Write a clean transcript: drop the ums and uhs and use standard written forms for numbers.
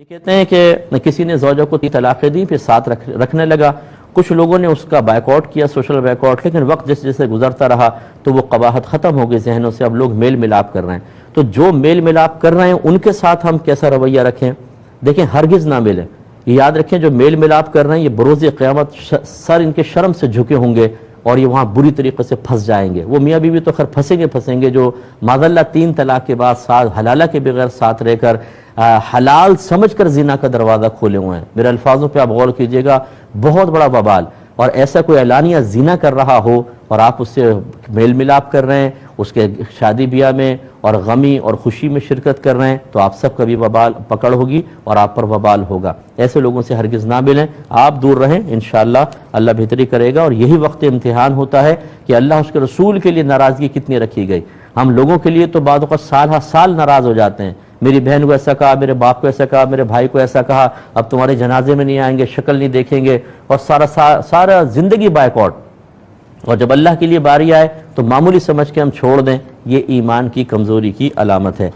یہ کہتے ہیں کہ کسی نے زوجہ کو 3 طلاقیں دی پھر ساتھ رکھنے لگا. کچھ لوگوں نے اس کا بائیکاٹ کیا، سوشل بائیکاٹ، لیکن وقت جیسے جیسے گزرتا رہا تو وہ قباحت ختم ہو گئی ذہنوں سے. اب لوگ میل ملاپ کر رہے ہیں. تو جو میل ملاپ کر رہے ہیں ان کے ساتھ ہم کیسا رویہ رکھیں؟ دیکھیں ہرگز نہ ملیں. یہ یاد رکھیں جو میل ملاپ کر رہے ہیں یہ بروز قیامت سر ان کے شرم سے جھکے ہوں گے اور یہ وہاں بری طریقے سے پھنس جائیں گے. وہ میاں بیوی تو خیر پھنسیں گے جو معذاللہ 3 طلاق کے بعد ساتھ حلالہ کے بغیر ساتھ رہ کر حلال سمجھ کر زنا کا دروازہ کھولے ہوئے ہیں. میرے الفاظوں پہ آپ غور کیجئے گا، بہت بڑا وبال. اور ایسا کوئی اعلانیہ زنا کر رہا ہو اور آپ اس سے میل ملاپ کر رہے ہیں، اس کے شادی بیاہ میں اور غمی اور خوشی میں شرکت کر رہے ہیں، تو آپ سب کا بھی وبال پکڑ ہوگی اور آپ پر وبال ہوگا. ایسے لوگوں سے ہرگز نہ ملیں، آپ دور رہیں. انشاءاللہ اللہ بہتری کرے گا. اور یہی وقت امتحان ہوتا ہے کہ اللہ اس کے رسول کے لیے ناراضگی کتنی رکھی گئی. ہم لوگوں کے لیے تو بعض اوقات سال ہر سال ناراض ہو جاتے ہیں. میری بہن کو ایسا کہا، میرے باپ کو ایسا کہا، میرے بھائی کو ایسا کہا، اب تمہارے جنازے میں نہیں آئیں گے، شکل نہیں دیکھیں گے، اور سارا زندگی بائیکاٹ. اور جب اللہ کے لیے باری آئے تو معمولی سمجھ کے ہم چھوڑ دیں، یہ ایمان کی کمزوری کی علامت ہے.